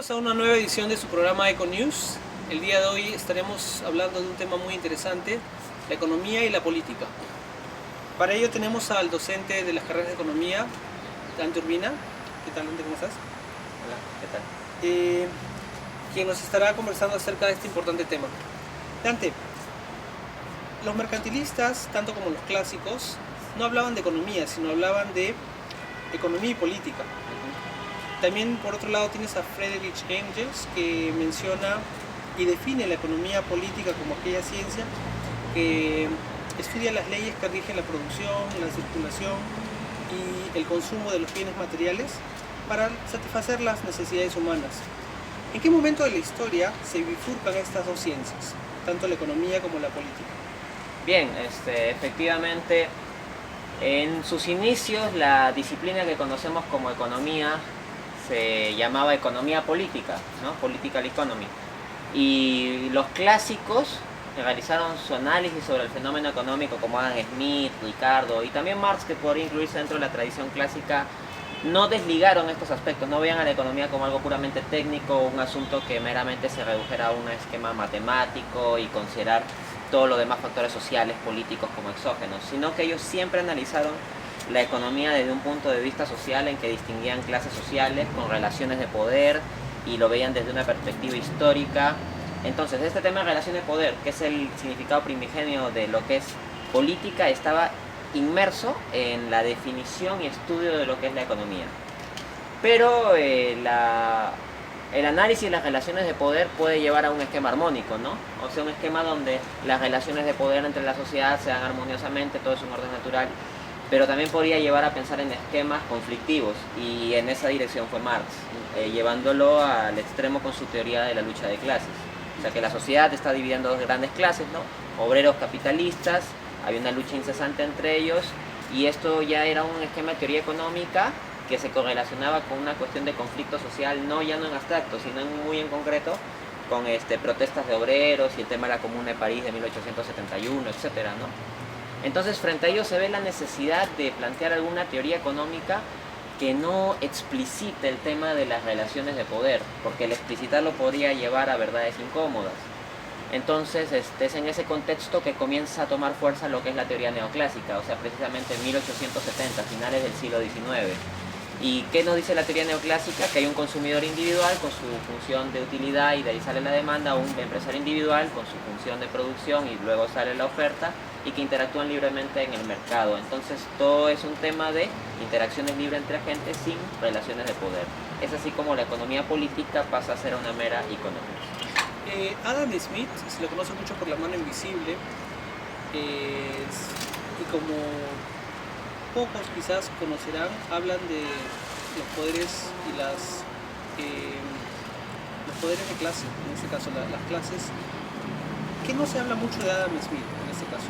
Bienvenidos a una nueva edición de su programa Eco News. El día de hoy estaremos hablando de un tema muy interesante, la economía y la política. Para ello tenemos al docente de las carreras de economía, Dante Urbina. ¿Qué tal, Dante? ¿Cómo estás? Hola, ¿qué tal? Quien nos estará conversando acerca de este importante tema. Dante, los mercantilistas, tanto como los clásicos, no hablaban de economía, sino hablaban de economía y política. También, por otro lado, tienes a Friedrich Engels, que menciona y define la economía política como aquella ciencia que estudia las leyes que rigen la producción, la circulación y el consumo de los bienes materiales para satisfacer las necesidades humanas. ¿En qué momento de la historia se bifurcan estas dos ciencias, tanto la economía como la política? Bien, efectivamente, en sus inicios la disciplina que conocemos como economía se llamaba economía política, ¿no? Political economy. Y los clásicos que realizaron su análisis sobre el fenómeno económico, como Adam Smith, Ricardo y también Marx, que podría incluirse dentro de la tradición clásica, no desligaron estos aspectos, no veían a la economía como algo puramente técnico, un asunto que meramente se redujera a un esquema matemático y considerar todos los demás factores sociales, políticos como exógenos, sino que ellos siempre analizaron la economía desde un punto de vista social en que distinguían clases sociales con relaciones de poder y lo veían desde una perspectiva histórica. Entonces, este tema de relaciones de poder, que es el significado primigenio de lo que es política, estaba inmerso en la definición y estudio de lo que es la economía. Pero el análisis de las relaciones de poder puede llevar a un esquema armónico, ¿no? O sea, un esquema donde las relaciones de poder entre la sociedad se dan armoniosamente, todo es un orden natural, pero también podría llevar a pensar en esquemas conflictivos, y en esa dirección fue Marx, llevándolo al extremo con su teoría de la lucha de clases. O sea, que la sociedad está dividida en dos grandes clases, ¿no? Obreros capitalistas, había una lucha incesante entre ellos, y esto ya era un esquema de teoría económica que se correlacionaba con una cuestión de conflicto social, no ya no en abstracto, sino muy en concreto, con protestas de obreros y el tema de la Comuna de París de 1871, etcétera, ¿no? Entonces, frente a ello se ve la necesidad de plantear alguna teoría económica que no explicite el tema de las relaciones de poder, porque el explicitarlo podría llevar a verdades incómodas. Entonces, es en ese contexto que comienza a tomar fuerza lo que es la teoría neoclásica, o sea, precisamente en 1870, finales del siglo XIX. ¿Y qué nos dice la teoría neoclásica? Que hay un consumidor individual con su función de utilidad y de ahí sale la demanda, un empresario individual con su función de producción y luego sale la oferta, y que interactúan libremente en el mercado. Entonces todo es un tema de interacciones libres entre agentes sin relaciones de poder. Es así como la economía política pasa a ser una mera economía. Adam Smith se lo conoce mucho por La mano invisible, y como pocos quizás conocerán, hablan de los poderes y los poderes de clase, en este caso las clases, que no se habla mucho de Adam Smith en este caso.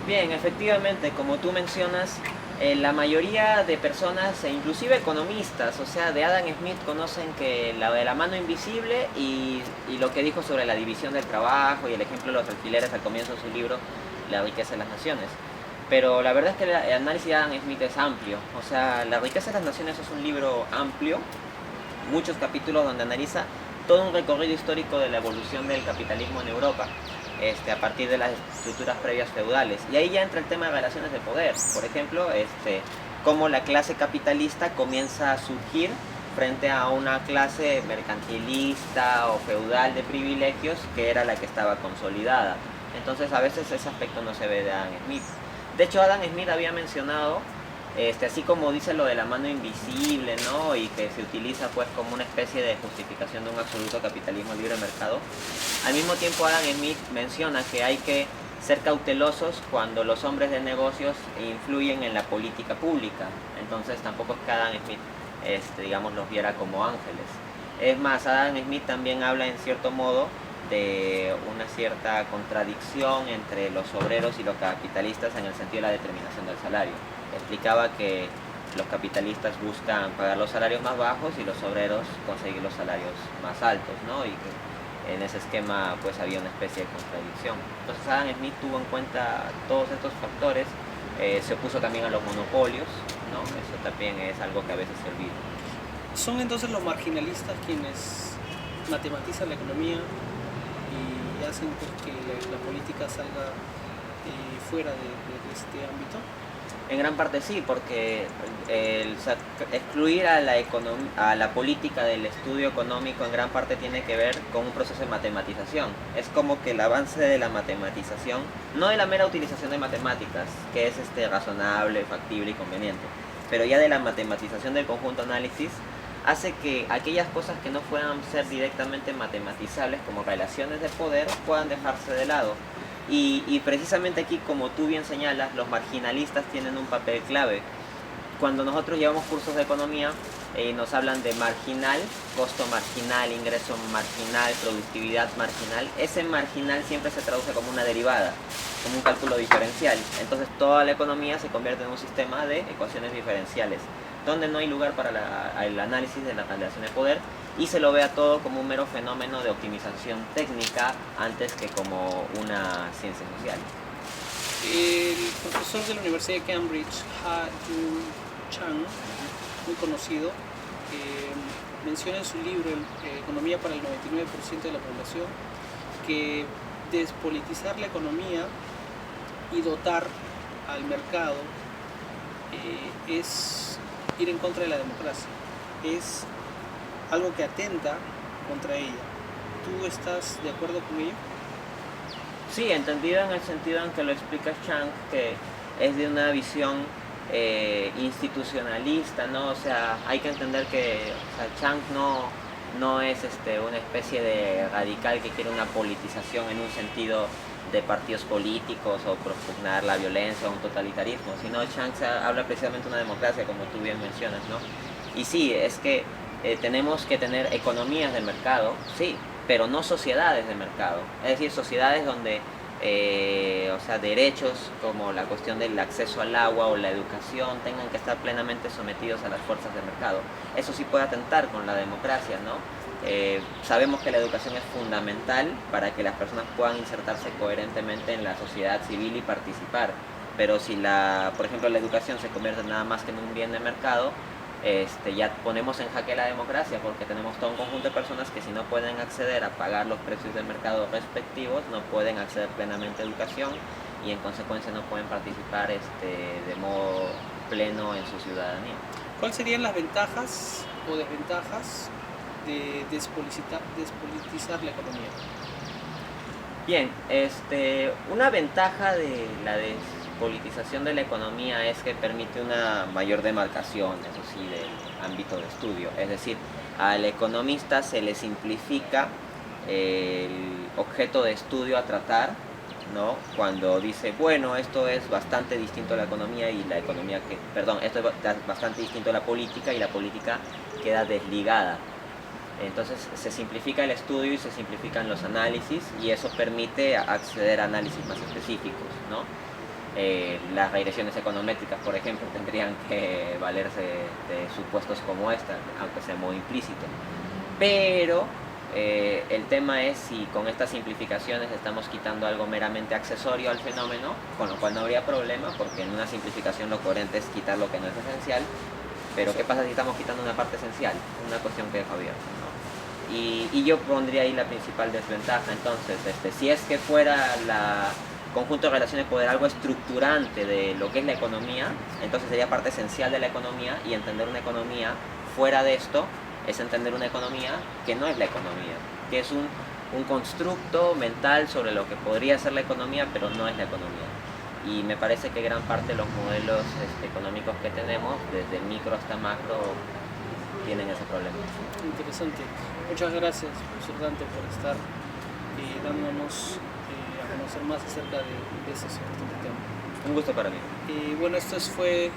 Bien, efectivamente, como tú mencionas, la mayoría de personas, e inclusive economistas, o sea, de Adam Smith, conocen que la de La mano invisible y lo que dijo sobre la división del trabajo y el ejemplo de los alfileres al comienzo de su libro, La riqueza de las naciones. Pero la verdad es que el análisis de Adam Smith es amplio, o sea, La riqueza de las naciones es un libro amplio, muchos capítulos donde analiza todo un recorrido histórico de la evolución del capitalismo en Europa, a partir de las estructuras previas feudales. Y ahí ya entra el tema de relaciones de poder. Por ejemplo, cómo la clase capitalista comienza a surgir frente a una clase mercantilista o feudal de privilegios que era la que estaba consolidada. Entonces a veces ese aspecto no se ve de Adam Smith. De hecho, Adam Smith había mencionado, así como dice lo de la mano invisible, ¿no? Y que se utiliza pues como una especie de justificación de un absoluto capitalismo libre mercado, al mismo tiempo Adam Smith menciona que hay que ser cautelosos cuando los hombres de negocios influyen en la política pública. Entonces tampoco es que Adam Smith digamos, los viera como ángeles. Es más, Adam Smith también habla en cierto modo de una cierta contradicción entre los obreros y los capitalistas en el sentido de la determinación del salario. Explicaba que los capitalistas buscan pagar los salarios más bajos y los obreros conseguir los salarios más altos, ¿no? Y que en ese esquema pues había una especie de contradicción. Entonces Adam Smith tuvo en cuenta todos estos factores, se opuso también a los monopolios, ¿no? Eso también es algo que a veces se olvida. Son entonces los marginalistas quienes matematizan la economía y hacen pues, que la política salga fuera de este ámbito. En gran parte sí, porque excluir a la política del estudio económico en gran parte tiene que ver con un proceso de matematización. Es como que el avance de la matematización, no de la mera utilización de matemáticas, que es razonable, factible y conveniente, pero ya de la matematización del conjunto análisis, hace que aquellas cosas que no puedan ser directamente matematizables como relaciones de poder puedan dejarse de lado. Y precisamente aquí, como tú bien señalas, los marginalistas tienen un papel clave. Cuando nosotros llevamos cursos de economía, nos hablan de marginal, costo marginal, ingreso marginal, productividad marginal. Ese marginal siempre se traduce como una derivada, como un cálculo diferencial. Entonces toda la economía se convierte en un sistema de ecuaciones diferenciales, donde no hay lugar para el análisis de la relación de poder, y se lo ve a todo como un mero fenómeno de optimización técnica antes que como una ciencia social. El profesor de la Universidad de Cambridge, Ha-Joon Chang, muy conocido, menciona en su libro Economía para el 99% de la población que despolitizar la economía y dotar al mercado es ir en contra de la democracia, es algo que atenta contra ella. ¿Tú estás de acuerdo con ello? Sí, entendido en el sentido en que lo explica Chang, que es de una visión institucionalista, ¿no? O sea, hay que entender que Chang no es una especie de radical que quiere una politización en un sentido de partidos políticos o propugnar la violencia o un totalitarismo, sino Chang habla precisamente de una democracia, como tú bien mencionas, ¿no? Y sí, es que tenemos que tener economías de mercado, sí, pero no sociedades de mercado, es decir, sociedades donde derechos como la cuestión del acceso al agua o la educación tengan que estar plenamente sometidos a las fuerzas de mercado. Eso sí puede atentar con la democracia, ¿no? Sabemos que la educación es fundamental para que las personas puedan insertarse coherentemente en la sociedad civil y participar, pero si por ejemplo la educación se convierte nada más que en un bien de mercado, ya ponemos en jaque la democracia, porque tenemos todo un conjunto de personas que si no pueden acceder a pagar los precios del mercado respectivos, no pueden acceder plenamente a educación y en consecuencia no pueden participar de modo pleno en su ciudadanía. ¿Cuáles serían las ventajas o desventajas de despolitizar la economía? Bien, una ventaja de la despolitización de la economía es que permite una mayor demarcación, eso sí, del ámbito de estudio. Es decir, al economista se le simplifica el objeto de estudio a tratar, ¿no? Cuando dice, bueno, esto es bastante distinto a la economía y esto es bastante distinto a la política y la política queda desligada. Entonces se simplifica el estudio y se simplifican los análisis y eso permite acceder a análisis más específicos, ¿no? Las regresiones econométricas, por ejemplo, tendrían que valerse de supuestos como esta, aunque sea muy implícito. Pero el tema es si con estas simplificaciones estamos quitando algo meramente accesorio al fenómeno, con lo cual no habría problema, porque en una simplificación lo coherente es quitar lo que no es esencial. Pero ¿qué pasa si estamos quitando una parte esencial? Una cuestión que deja abierta, ¿no? Y yo pondría ahí la principal desventaja. Entonces, si es que fuera la conjunto de relaciones de poder algo estructurante de lo que es la economía, entonces sería parte esencial de la economía, y entender una economía fuera de esto es entender una economía que no es la economía, que es un constructo mental sobre lo que podría ser la economía, pero no es la economía. Y me parece que gran parte de los modelos económicos que tenemos, desde micro hasta macro, tienen ese problema. Interesante. Muchas gracias, profesor Dante, por estar dándonos a conocer más acerca de ese importante tema. Un gusto para mí. Bueno, esto fue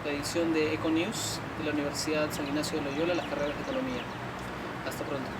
la edición de Econews de la Universidad San Ignacio de Loyola, las carreras de Economía. Hasta pronto.